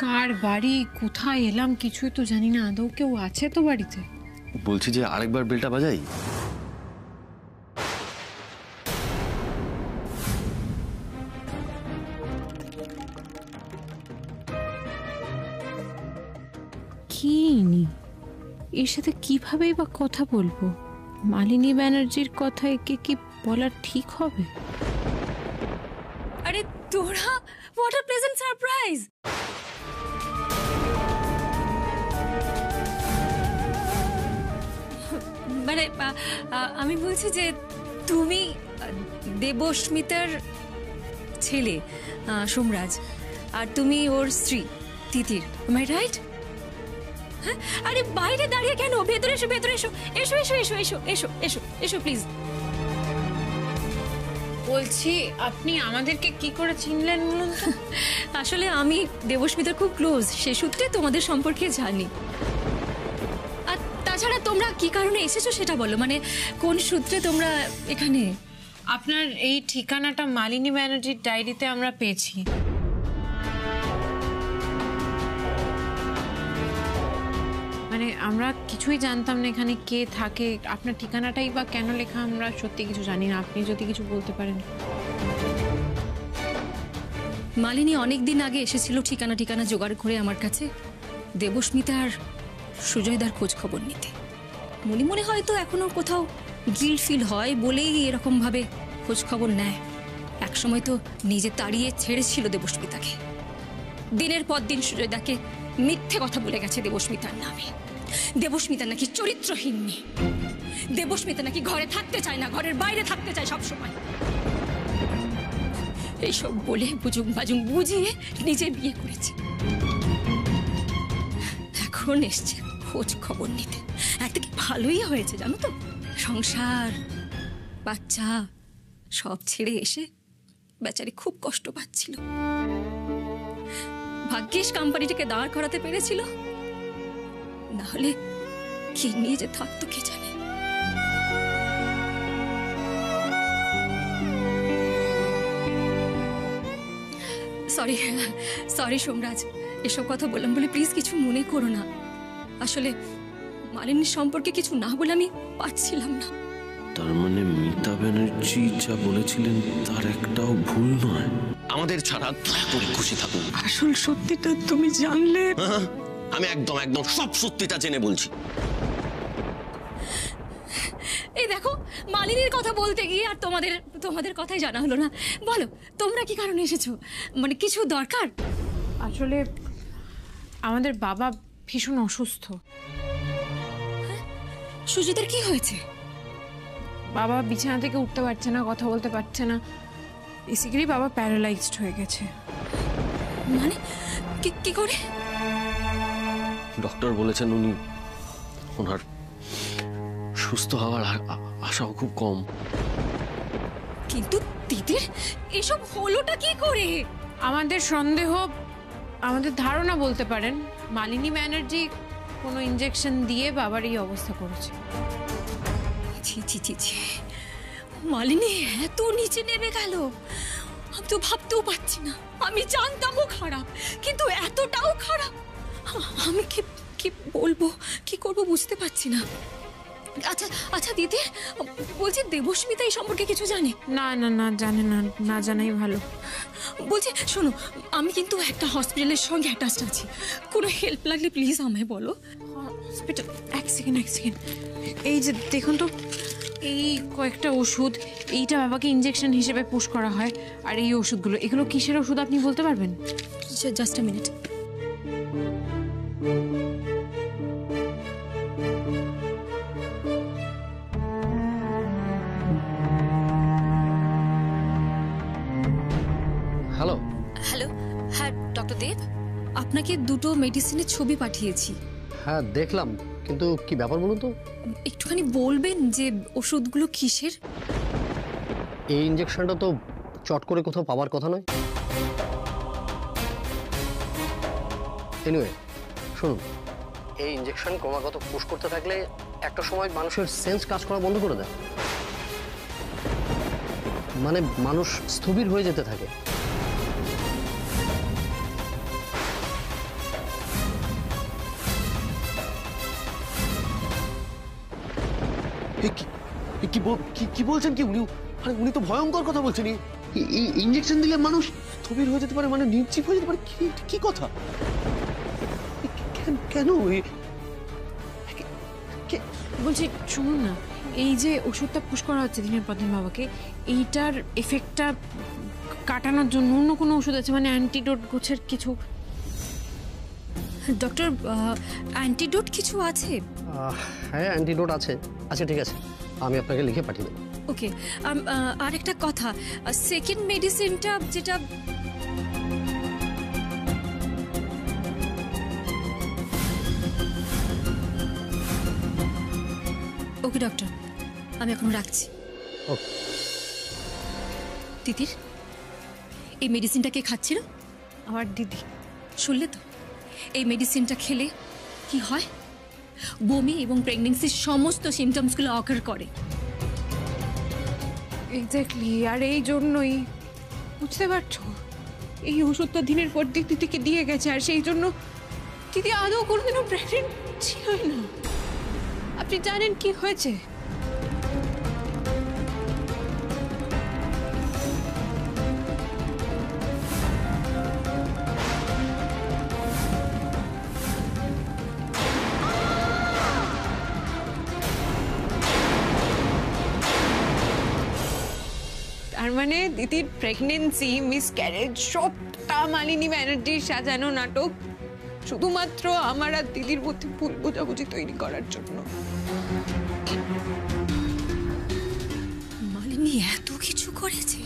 কার বাড়ি, কোথায় এলাম কিছুই তো জানি না। আদৌ কেউ আছে তো বাড়িতে? বলছি যে আরেকবার বেলটা বাজাই। কি এর সাথে কিভাবেই বা কথা বলবো? মালিনী ব্যানার্জির কথা একে কি বলা ঠিক হবে? আরে তোরা, হোয়াট আ প্লেজেন্ট সারপ্রাইজ। মানে আমি বলছি যে তুমি দেবস্মিতার ছেলে সোমরাজ, আর তুমি ওর স্ত্রী তিতির, এম আই রাইট? হ্যাঁ, আরে বাইরে দাঁড়িয়ে কেন? ভেতরে এসো, ভেতরে এসো, এসো এসো এসো এসো এসো এসো এসো প্লিজ। বলছি আপনি আমাদেরকে কি করে চিনলেন বলুন তো? আসলে আমি দেবস্মিতার খুব ক্লোজ, সে সূত্রে তোমাদের সম্পর্কে জানি। আর তাছাড়া তোমরা কি কারণে এসেছো সেটা বলো, মানে কোন সূত্রে তোমরা এখানে? আপনার এই ঠিকানাটা মালিনী ব্যানার্জির ডায়েরিতে আমরা পেয়েছি। মানে আমরা কিছুই জানতাম না এখানে কে থাকে, আপনার ঠিকানাটাই বা কেন লেখা আমরা সত্যি কিছু জানি না। আপনি যদি কিছু বলতে পারেন। মালিনী অনেকদিন আগে এসেছিল ঠিকানা জোগাড় করে আমার কাছে দেবস্মিতা আর সুজয়দার খোঁজ খবর নিতে। মনে মনে হয়তো এখনো কোথাও গিল্ট ফিল হয় বলেই এরকম ভাবে খোঁজ খবর নেয়। একসময় তো নিজে তাড়িয়ে ছেড়েছিল দেবস্মিতাকে। দিনের পর দিন সুজয়দাকে মিথ্যে কথা বলে গেছে দেবস্মিতার নামে। দেবস্মিতা নাকি চরিত্রহীন মেয়ে, দেবস্মিতা নাকি ঘরে থাকতে চায় না, ঘরের বাইরে থাকতে চায় সবসময়। এইসব বলে বুজুং বাজুং বুঝিয়ে নিজে বিয়ে করেছে। এখন এসছে খোঁজ খবর নিতে। একদিকে ভালোই হয়েছে জানো তো, সংসার বাচ্চা সব ছেড়ে এসে বেচারি খুব কষ্ট পাচ্ছিল। ভাগ্যিস কোম্পানিটাকে দাঁড় করাতে পেরেছিল, না হলে কি নিয়ে যে থাকতো কে জানে। সরি সরি সোমরাজ, এসব কথা বললাম বলে প্লিজ কিছু মনে করো না। আসলে মালিনীর সম্পর্কে কিছু না বলে আমি পারছিলাম না। তার মানে মিতা ব্যানার্জি যা বলেছিলেন তার একটাও ভুল নয়। আমাদের ছাড়া দয়া করে খুশি থাকুন। আসল সত্যিটা তুমি জানলে। আমি একদম একদম সব সত্যিটা জেনে বলছি। এই দেখো, মালিনীর কথা বলতে গিয়ে আর তোমাদের কথাই জানা হলো না। বলো তোমরা কি কারণে এসেছো, মানে কিছু দরকার? আসলে আমাদের বাবা ভীষণ অসুস্থ। সুজিতের কি হয়েছে? বাবা বিছানা থেকে উঠতে পারছে না, কথা বলতে পারছে না। বেসিক্যালি বাবা প্যারালাইজড হয়ে গেছে। মানে কি করে? ডক্টর বলেছেন ওনার সুস্থ হওয়ার আশাও খুব কম। কিন্তু তিতির এসব হলোটা কি করে? আমাদের সন্দেহ, আমাদের ধারণা বলতে পারেন, মালিনী ব্যানার্জি কোনো ইনজেকশন দিয়ে বাবার এই অবস্থা করেছে। ছি ছি ছি ছি, মালিনী এত নিচে নেমে গেল আমি তো ভাবতেও পারছি না। আমি জানতাম ও খারাপ, কিন্তু এতটাও খারাপ আমি কি বলবো, কি করব বুঝতে পারছি না। আচ্ছা আচ্ছা দিদি, বলছি দেবস্মিতা এই সম্পর্কে কিছু জানে? না না না জানে না, না জানাই ভালো। বলছি শোনো, আমি কিন্তু একটা হসপিটালের সঙ্গে অ্যাটাচড আছি, কোনো হেল্প লাগলে প্লিজ আমায় বলো। হসপিটাল? এক সেকেন্ড। এই যে দেখুন তো, এই কয়েকটা ওষুধ, এইটা বাবাকে ইনজেকশন হিসেবে পুশ করা হয়। আর এই ওষুধগুলো, এগুলো কিসের ওষুধ আপনি বলতে পারবেন? Just a minute. Hello hello, হ্যাঁ ডক্টর দেব, আপনাকে দুটো মেডিসিনের ছবি পাঠিয়েছি। হ্যাঁ দেখলাম, কিন্তু কি ব্যাপার বলুন তো? একটুখানি বলবেন যে ওষুধগুলো কিসের? এই ইঞ্জেকশনটা তো চট করে কোথাও পাওয়ার কথা নয়। এনিওয়ে শুনুন, এই ইঞ্জেকশন ক্রমাগত পুশ করতে থাকলে একটা সময় মানুষের সেন্স কাজ করা বন্ধ করে দেয়, মানে মানুষ স্থবির হয়ে যেতে থাকে। কি বলছেন কি উনি? আরে উনি তো ভয়ঙ্কর কথা বলছেন। এই ইঞ্জেকশন দিলে মানুষ স্থবির হয়ে যেতে পারে, মানে নির্জীব হয়ে যেতে পারে। কি কথা? কেন? বলছি শুনুন না, এই যে ওষুধটা পুশ করা হচ্ছে দিনের পর দিন বাবাকে, এইটার এফেক্টটা কাটানোর জন্য অন্য কোনো ওষুধ আছে, মানে অ্যান্টিডোট গোছের কিছু? ডক্টর, অ্যান্টিডোট কিছু আছে? হ্যাঁ, অ্যান্টিডোট আছে। আচ্ছা ঠিক আছে, আমি আপনাকে লিখে পাঠিয়ে দেবো। ওকে। আর একটা কথা, সেকেন্ড মেডিসিনটা যেটা ওকে ডক্টর, আমি এখন রাখছি। ওকে। তিতির, এই মেডিসিনটা কে খাচ্ছিল? আমার দিদি। শুনলে তো, এই মেডিসিনটা খেলে কি হয়? বমি এবং প্রেগনেন্সির সমস্ত সিমটমসগুলো অকার করে। এক্স্যাক্টলি, আর এই জন্যই, বুঝতে পারছো, এই ওষুধটা দিনের পর দিন দিদিকে দিয়ে গেছে, আর সেই জন্য দিদি আদৌ কোনোদিনও প্রেগনেন্ট ছিলই না। আপনি জানেন কি হয়েছে? তার মানে দিদির প্রেগনেন্সি, মিসক্যারেজ সবটা মালিনী ব্যানার্জির সাজানো নাটক, শুধুমাত্র আমার আর দিদির মধ্যে ভুল বোঝাবুঝি তৈরি করার জন্য। মালিনী এত কিছু করেছে,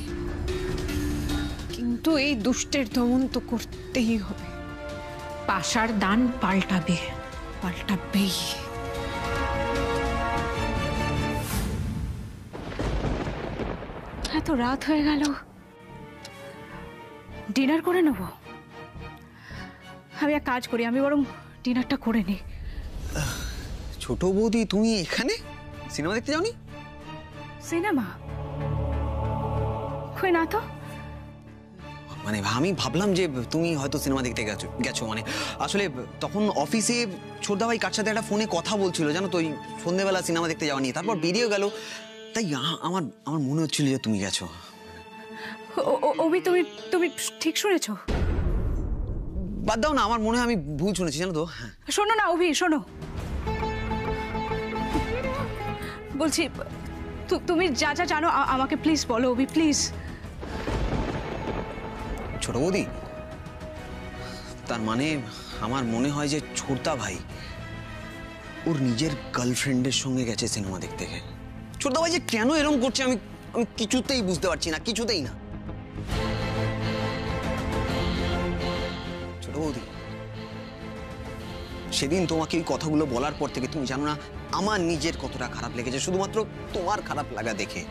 কিন্তু এই দুষ্টের দমন তো করতেই হবে। পাশার দান পাল্টাবেই। এত রাত হয়ে গেল, ডিনার করে নেব। আমি এক কাজ করি, আমি বরং ডিনারটা করে নিই। ছোট বৌদি, তুমি এখানে সিনেমা দেখতে যাওনি? সিনেমা কই না তো। মানে আমি ভাবলাম যে তুমি হয়তো সিনেমা দেখতে গেছো মানে আসলে তখন অফিসে ছোটদা ভাই কার সাথে একটা ফোনে কথা বলছিল, জানো তো, ওই সন্ধ্যেবেলা সিনেমা দেখতে যাওয়া নিয়ে। তারপর বেরিয়ে গেল, তাই আমার মনে হচ্ছিল যে তুমি গেছো। ওবি, তুমি ঠিক শুনেছো? বাদ দাও না, আমার মনে হয় আমি ভুল শুনেছি, জানো তো। হ্যাঁ, শোনো না অভি, শোনো, বলছি তুমি যা যা জানো আমাকে প্লিজ বলো অভি, প্লিজ। ছোট বৌদি, তার মানে আমার মনে হয় যে ছোটদা ভাই ওর নিজের গার্লফ্রেন্ডের সঙ্গে গেছে সিনেমা দেখতে। ছোটদা ভাই যে কেন এরকম করছে আমি কিছুতেই বুঝতে পারছি না, কিছুতেই না। ছোট বৌদি, সেদিন তোমাকে এই কথাগুলো বলার পর থেকে তুমি জানো না আমার নিজের কতটা খারাপ লেগেছে, শুধুমাত্র তোমার খারাপ লাগা দেখে।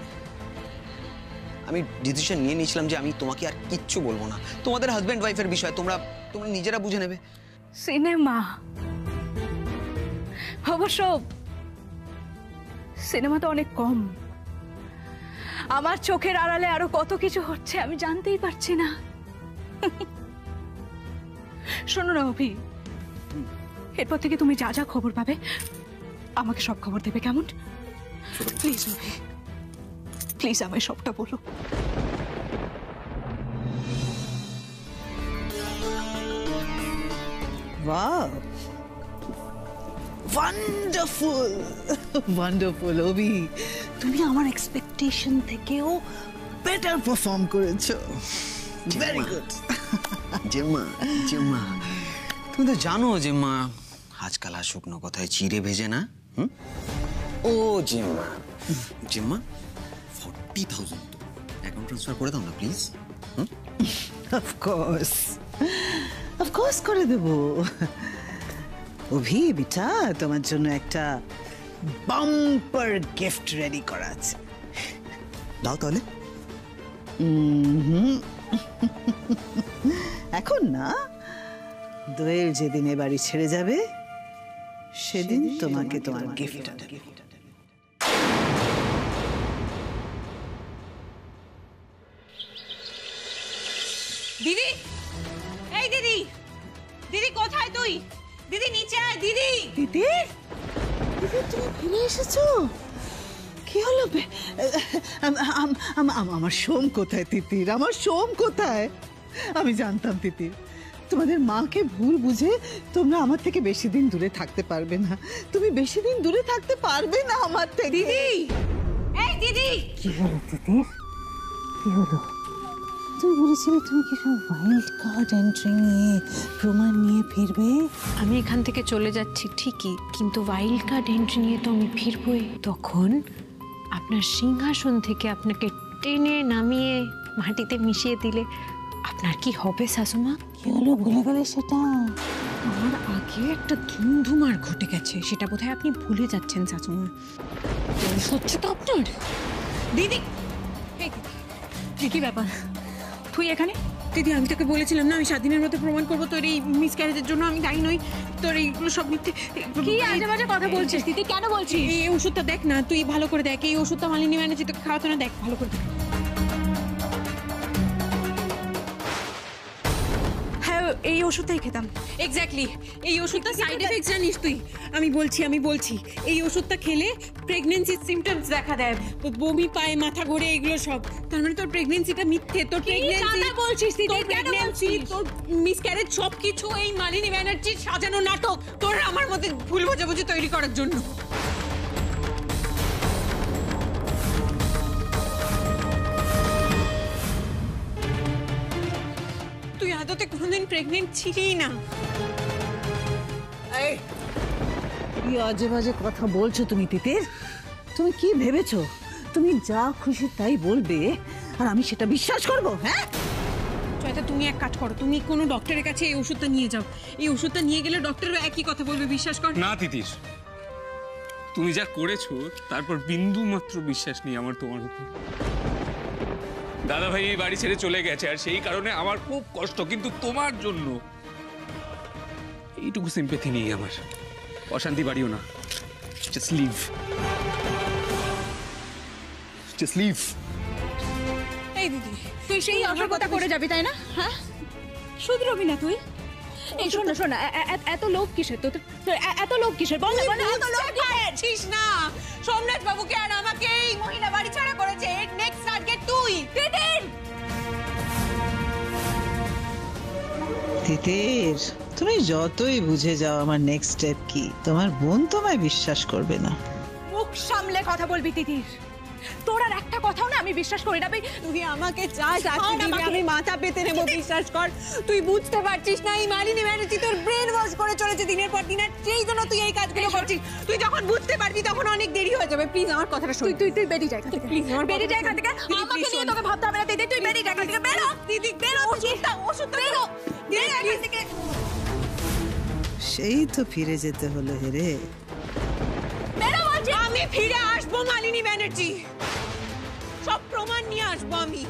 আমি ডিসিশন নিয়ে নিয়েছিলাম যে আমি তোমাকে আর কিচ্ছু বলবো না। তোমাদের হাজব্যান্ড ওয়াইফের বিষয় তোমরা নিজেরা বুঝে নেবে। সিনেমা অবশ্য সিনেমা তো অনেক কম, আমার চোখের আড়ালে আরো কত কিছু হচ্ছে আমি জানতেই পারছি না। শোনো না অভি, এরপর থেকে তুমি যা যা খবর পাবে আমাকে সব খবর দেবে, কেমন? প্লিজ অভি, প্লিজ আমায় সবটা বলো। Wow. Wonderful. Wonderful, Obi. তুমি আমার এক্সপেকটেশন থেকেও বেটার পারফর্ম করেছো। Very good. জেম্মা, তুমি তো জানো জেম্মা, আজকাল আর শুকনো কথায় চিড়ে ভেজে না। ও জেম্মা 40,000 তো অ্যাকাউন্ট ট্রান্সফার করে দাও না প্লিজ। অফ কোর্স করে দেব। অভি বেটা, তোমার জন্য একটা বাম্পার গিফট রেডি করা আছে। দাও তাহলে। এখন না, দোয়েল যেদিন এ বাড়ি ছেড়ে যাবে সেদিন তোমাকে তোমার গিফটটা দেব। দিদি, এই দিদি, দিদি কোথায় তুই? দিদি নিচে আয়। দিদি, দিদি, দিদি তুমি ফিরে এসেছো? কি কি হলো আমার সোম কোথায় তিতির, আমার সোম কোথায়? আমি জানতাম তিতির তোমাদের মাকে ভুল বুঝে তোমরা আমার থেকে বেশি দিন দূরে থাকতে পারবে না, তুমি বেশি দিন দূরে থাকতে পারবে না আমার থেকে। দিদি, এই দিদি, কি হলো তিতির, কি হলো? তুমি বলেছিলে তুমি কি সব ওয়াইল্ড কার্ড এন্ট্রি নিয়ে প্রমাণ নিয়ে ফিরবে। আমি এখান থেকে চলে যাচ্ছি ঠিকই, কিন্তু ওয়াইল্ড কার্ড এন্ট্রি নিয়ে তো আমি ফিরবই। তখন আপনার সিংহাসন থেকে আপনাকে টেনে নামিয়ে মাটিতে মিশিয়ে দিলে আপনার কি হবে শাশুমা? কি হলো ভুলে গেলে সেটা? আমার আগে একটা ধুমধুমার ঘটে গেছে, সেটা বোধহয় আপনি ভুলে যাচ্ছেন শাশুমা। হচ্ছে তো আপনার দিদি। এই দিদি, কি ব্যাপার তুই এখানে? দিদি, আমি তোকে বলেছিলাম না আমি স্বাধীনের মতো প্রমাণ করবো তোর এই মিসক্যারেজের জন্য আমি দায়ী নই। তোর এইগুলো সব মিথ্যে। কি আজে বাজে কথা বলছিস দিদি, কেন বলছিস? এই ওষুধটা দেখ না, তুই ভালো করে দেখ। এই ওষুধটা মালিনী ব্যানার্জি তোকে খাওয়াতো না, দেখ ভালো করে দেখ। হ্যাঁ, এই ওষুধটাই খেতাম। এক্স্যাক্টলি, এই ওষুধটা সাইড এফেক্ট জানিস তুই? আমি বলছি এই ওষুধটা খেলে প্রেগন্যান্সির সিমটমস দেখা দেয়, বমি পায়, মাথা ঘোরে, এগুলো সব। তার মানে তোর প্রেগন্যান্সিটা মিথ্যে। তোর প্রেগন্যান্সি বলছিস দিদি, কেন বলছিস? তোর মিসক্যারেজ সবকিছু এই মালিনী ব্যানার্জির সাজানো নাটক, তোর আমার মধ্যে ভুল বোঝাবুঝি তৈরি করার জন্য। তুই আদতে কোনোদিন প্রেগনেন্ট ছিলি না। কি আজে বাজে কথা বলছো তুমি তিতির? তুমি কি ভেবেছো তুমি যা খুশি তাই বলবে আর আমি সেটা বিশ্বাস করব? হ্যাঁ, জয়দা, তুমি এক কাজ করো, তুমি কোনো ডক্টরের কাছে এই ওষুধটা নিয়ে যাও। এই ওষুধটা নিয়ে গেলে ডক্টরও একই কথা বলবে, বিশ্বাস কর। না তিতির, তুমি যা করেছো তারপর বিন্দু মাত্র বিশ্বাস নেই আমার তোমার উপর। দাদা ভাই এই বাড়ি ছেড়ে চলে গেছে আর সেই কারণে আমার খুব কষ্ট, কিন্তু তোমার জন্য এইটুকু সিম্পেথি নেই আমার। অশান্তি বাড়িও না, জাস্ট লিভ, জাস্ট লিভ। এই দিদি, তুই সেই অসর কথা করে যাবি তাই না? হ্যাঁ, শুধরবি না তুই? এই শোন না, এত লোভ কিসের তোর? এত লোভ কিসের? বল না, এত লোভ পাচ্ছিস না? সোমনাথ বাবুকে আর আমাকে এই মহিলা বাড়ি ছাড়া করেছে, এর নেক্সট টার্গেট তুই। তিতির তুমি যতই বুঝে যাও আমার নেক্সট স্টেপ কি, তোমার বোন তোমায় বিশ্বাস করবে না। মুখ সামলে কথা বলবি তিতির, তোর আর একটা কথাও না আমি বিশ্বাস করি না। তুই আমাকে চাস আমি মাথা পেতে নেবো, বিশ্বাস কর। তুই বুঝতে পারছিস না এই মালিনী ব্যানার্জি তোর ব্রেন ওয়াশ করে চলেছে দিনের পর দিন, আর সেই জন্য তুই এই কাজগুলো করছিস। তুই যখন বুঝতে পারবি তখন অনেক দেরি হয়ে যাবে। প্লিজ আমার কথাটা শোন। তুই বেরিয়ে যা এখান থেকে, প্লিজ আমার বেরিয়ে যা এখান থেকে। আমাকে নিয়ে তোকে ভাবতে হবে না দিদি, তুই বেরিয়ে যা এখান থেকে। বেরো দিদি, বেরো, ওষুধটা বেরো এখান থেকে। সেই তো ফিরে যেতে হলো হেরে। বেরো বলছি। আমি ফিরে আসবো মালিনী ব্যানার্জি, সব প্রমাণ নিয়ে আসবো আমি।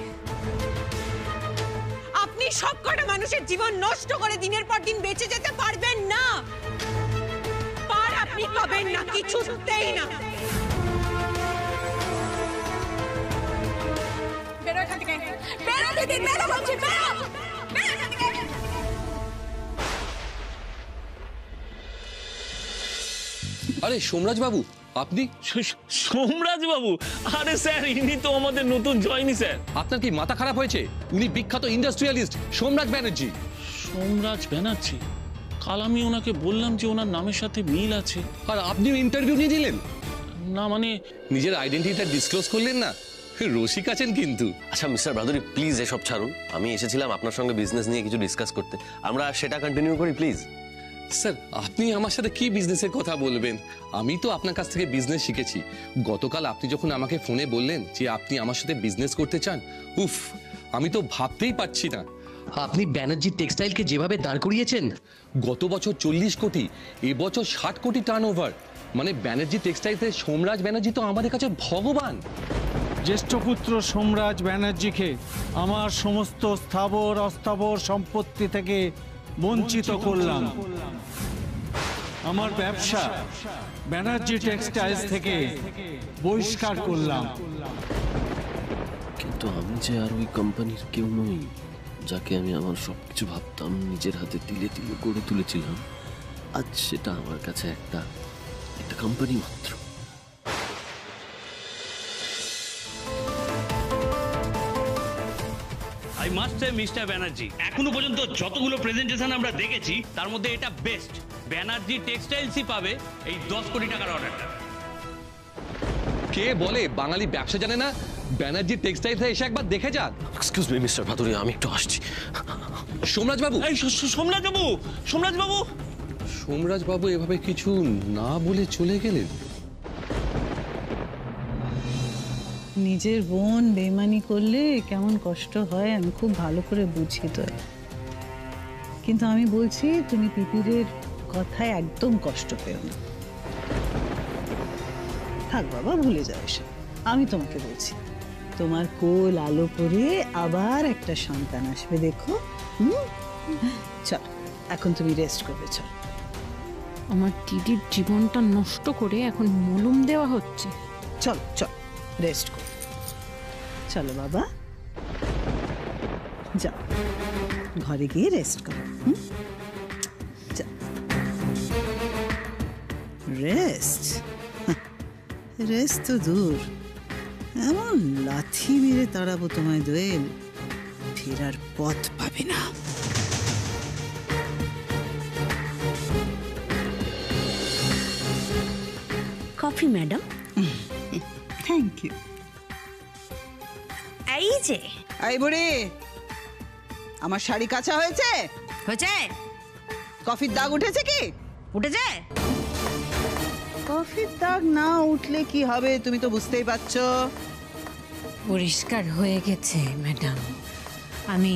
আপনি সব কটা মানুষের জীবন নষ্ট করে দিনের পর দিন বেঁচে যেতে পারবেন না। পার আপনি পাবেন না, কিছুতেই না। বেরো এখান থেকে, বেরো দিদি, বেরো বলছি, বেরো, বেরো এখান থেকে। আরে সোমরাজ বাবু, আপনি? সোমরাজ বাবু? আরে স্যার, ইনি তো আমাদের নতুন জয়নি স্যার। আপনার কি মাথা খারাপ হয়েছে? উনি বিখ্যাত ইন্ডাস্ট্রিয়ালিস্ট সোমরাজ ব্যানার্জি। সোমরাজ ব্যানার্জি? কাল আমি ওনাকে বললাম যে ওনার নামের সাথে মিল আছে। আর আপনিও ইন্টারভিউ নিয়ে দিলেন? না মানে নিজের আইডেন্টিটিটা ডিসক্লোজ করলেন না? রসিক আছেন কিন্তু। আচ্ছা মিস্টার ভাদুরী, প্লিজ এসব ছাড়ুন। আমি এসেছিলাম আপনার সঙ্গে বিজনেস নিয়ে কিছু ডিসকাস করতে, আমরা সেটা কন্টিনিউ করি প্লিজ। স্যার, আপনি আমার সাথে কি বিজনেসের কথা বলবেন? আমি তো আপনার কাছ থেকে বিজনেস শিখেছি। গতকাল আপনি যখন আমাকে ফোনে বললেন যে আপনি আমার সাথে বিজনেস করতে চান, উফ, আমি তো ভাবতেই পারছি না। আপনি ব্যানার্জি টেক্সটাইলকে যেভাবে দাঁড় করিয়েছেন, গত বছর 40 কোটি, এবছর 60 কোটি টার্নওভার, মানে ব্যানার্জি টেক্সটাইলসের সোমরাজ ব্যানার্জি তো আমাদের কাছে ভগবান। জ্যেষ্ঠপুত্র সোমরাজ ব্যানার্জিকে আমার সমস্ত স্থাবর অস্থাবর সম্পত্তি থেকে বঞ্চিত করলাম। আমার ব্যবসা ব্যানার্জি টেক্সটাইলস থেকে বহিষ্কার করলাম। কিন্তু আমি যে আর ওই কোম্পানির কেউ নই, যাকে আমি আমার সবকিছু ভাবতাম, নিজের হাতে তিলে তিলে গড়ে তুলেছিলাম, আজ সেটা আমার কাছে একটা কোম্পানি মাত্র। I must say mister Banerjee, এখনো পর্যন্ত যতগুলো প্রেজেন্টেশন আমরা দেখেছি তার মধ্যে এটা বেস্ট। ব্যানার্জি টেক্সটাইলসই পাবে এই 10 কোটি টাকার অর্ডারটা। কে বলে বাঙালি ব্যবসা জানে না? ব্যানার্জি টেক্সটাইলস এসে একবার দেখে যান। এক্সকিউজ মি মিস্টার ভাদুরী, আমি একটু আসছি। সোমরাজ বাবু, এই সোমরাজ বাবু, সোমরাজ বাবু, সোমরাজ বাবু এভাবে কিছু না বলে চলে গেলেন। নিজের বোন বেমানি করলে কেমন কষ্ট হয় আমি খুব ভালো করে বুঝি তো, কিন্তু আমি বলছি তুমি তিতিরের কথায় একদম কষ্ট পেও না। থাক বাবা, ভুলে যাও এসব। আমি তোমাকে বলছি, তোমার কোল আলো করে আবার একটা সন্তান আসবে, দেখো। চল, এখন তুমি রেস্ট করবে। চল। আমার দিদির জীবনটা নষ্ট করে এখন মলম দেওয়া হচ্ছে। চল চল, রেস্ট কর। চলো বাবা, যাও ঘরে গিয়ে রেস্ট করো। রেস্ট রেস্ট তো দূর, এমন লাথি মেরে তাড়াবো তোমায় দোয়েল, ফেরার পথ পাবে না। Coffee madam. Thank you. এই যে এই বুড়ি, আমার শাড়ি কাঁচা হয়েছে? হয়েছে। কফির দাগ উঠেছে কি? উঠেছে। কফির দাগ না উঠলে কি হবে, তুমি তো বুঝতেই পারছো। পরিষ্কার হয়ে গেছে ম্যাডাম। আমি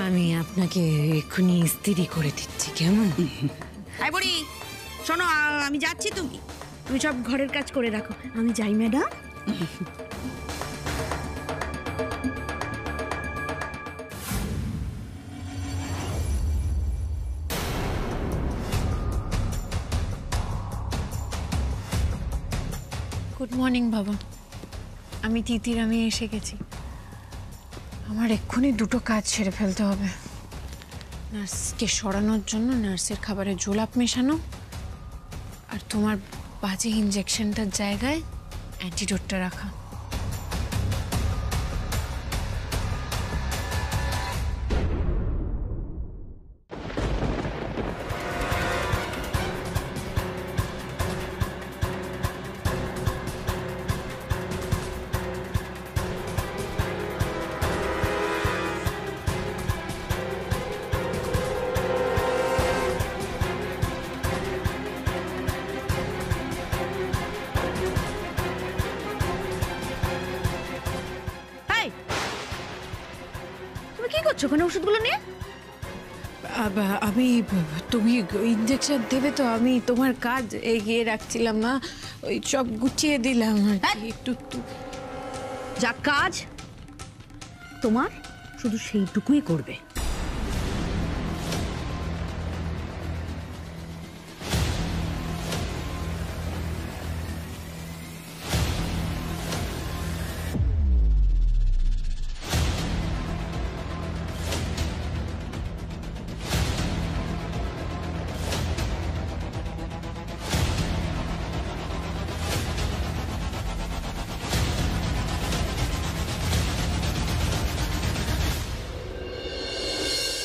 আমি আপনাকে এক্ষুনি ইস্ত্রি করে দিচ্ছি, কেমন? এই বুড়ি শোনো, আমি যাচ্ছি, তুমি তুমি সব ঘরের কাজ করে রাখো, আমি যাই ম্যাডাম। গুড মর্নিং বাবা। আমি তিতির, আমি এসে গেছি। আমার এক্ষুনি দুটো কাজ সেরে ফেলতে হবে। নার্সকে সরানোর জন্য নার্সের খাবারে জোলাপ মেশানো, আর তোমার বাজে ইঞ্জেকশনটার জায়গায় অ্যান্টিডোটটা রাখা। কি করছো ওখানে ওষুধগুলো নিয়ে? আমি, তুমি ইঞ্জেকশন দেবে তো, আমি তোমার কাজ এগিয়ে রাখছিলাম না, ওই সব গুছিয়ে দিলাম আর কি। একটু যা কাজ তোমার শুধু সেইটুকুই করবে।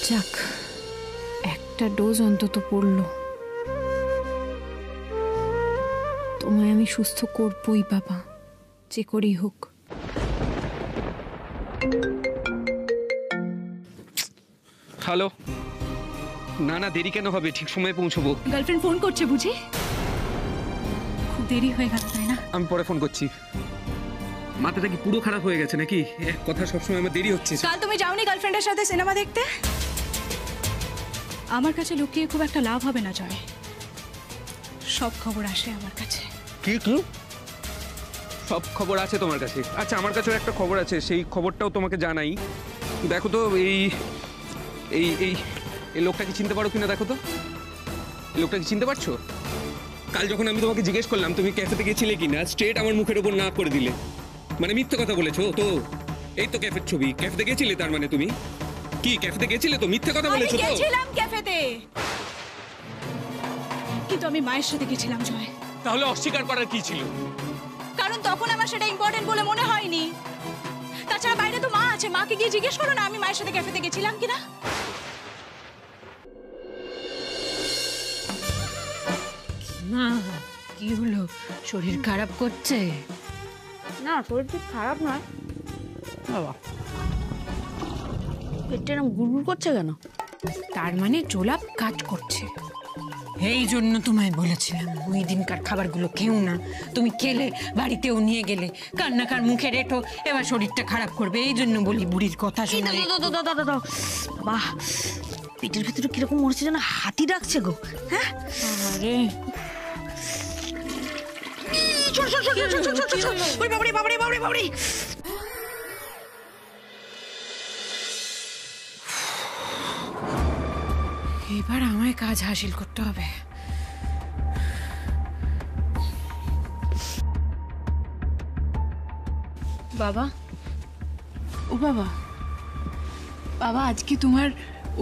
যাক, একটা ডোজ অন্তত পড়লো। তোমায় আমি সুস্থ করবই বাবা, যে করেই হোক। হ্যালো। না না, দেরি কেন হবে, ঠিক সময়ে পৌঁছবো। গার্লফ্রেন্ড ফোন করছে বুঝি? খুব দেরি হয়ে গেল তাই না? আমি পরে ফোন করছি। মাথাটা কি পুরো খারাপ হয়ে গেছে নাকি? এক কথা সবসময় আমার দেরি হচ্ছে। কাল তুমি যাওনি গার্লফ্রেন্ডের সাথে সিনেমা দেখতে? আমার কাছে লুকিয়ে খুব একটা লাভ হবে না জয়, সব খবর আসে আমার কাছে। কি কি সব খবর আছে তোমার কাছে? আচ্ছা, আমার কাছেও একটা খবর আছে, সেই খবরটাও তোমাকে জানাই। দেখো তো, এই এই এই এই লোকটাকে চিনতে পারো কিনা দেখো তো। এই লোকটাকে চিনতে পারছো? কাল যখন আমি তোমাকে জিজ্ঞেস করলাম তুমি ক্যাফেতে গেছিলে কিনা, স্ট্রেট আমার মুখের ওপর না করে দিলে। মানে মিথ্যে কথা বলেছো তো। এই তো ক্যাফের ছবি, ক্যাফেতে গেছিলে তার মানে তুমি? কি ক্যাফেতে গেছিলে তো? মিথ্যে কথা বলেছো তো? আমি গেছিলাম ক্যাফেতে, কিন্তু আমি মায়ের সাথে গেছিলাম জয়। তাহলে অস্বীকার করার কি ছিল? কারণ তখন আমার সেটা ইম্পর্টেন্ট বলে মনে হয়নি। তাছাড়া বাইরে তো মা আছে, মাকে গিয়ে জিজ্ঞেস করো না আমি মায়ের সাথে ক্যাফেতে গেছিলাম কিনা। মা কি হলো, শরীর খারাপ করছে? না শরীর ঠিক খারাপ নয় বাবা, পেটটা এরকম গুড়গুড় করছে কেন? তার মানে জোলাপ কাজ করছে। এই জন্য তোমায় বলেছিলাম ওই দিনকার খাবারগুলো খেও না। তুমি খেলে, বাড়িতেও নিয়ে গেলে, কান্নাকার মুখে রেখো, এবার শরীরটা খারাপ করবে। এই জন্য বলি বুড়ির কথা শোনা। বাহ, পেটের ভিতরে কিরকম মরছে যেন হাতি ডাকছে গো। হ্যাঁ আরে এবার আমায় কাজ হাসিল করতে হবে। বাবা, ও বাবা, বাবা আজকে তোমার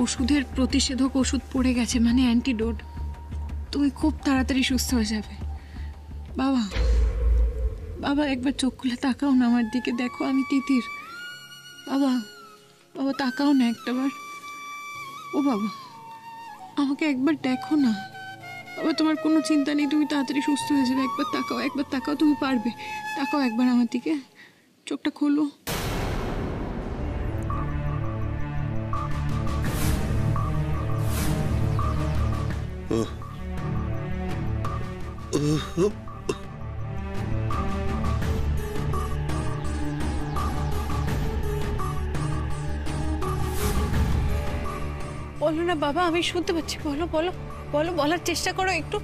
ওষুধের প্রতিষেধক ওষুধ পড়ে গেছে, মানে অ্যান্টিডোট। তুমি খুব তাড়াতাড়ি সুস্থ হয়ে যাবে। বাবা, বাবা একবার চোখ খুলে তাকাও না আমার দিকে, দেখো আমি তিতির। বাবা, বাবা তাকাও না একটাবার। ও বাবা, আমাকে একবার দেখো না। বাবা তোমার কোনো চিন্তা নেই, তুমি তাড়াতাড়ি সুস্থ হয়ে যাবে। একবার তাকাও, একবার তাকাও, তুমি পারবে। তাকাও একবার আমার দিকে, চোখটা খোলো। বলো না বাবা, আমি শুনতে পাচ্ছি। বলো বলো বলো, বলার চেষ্টা করো একটু।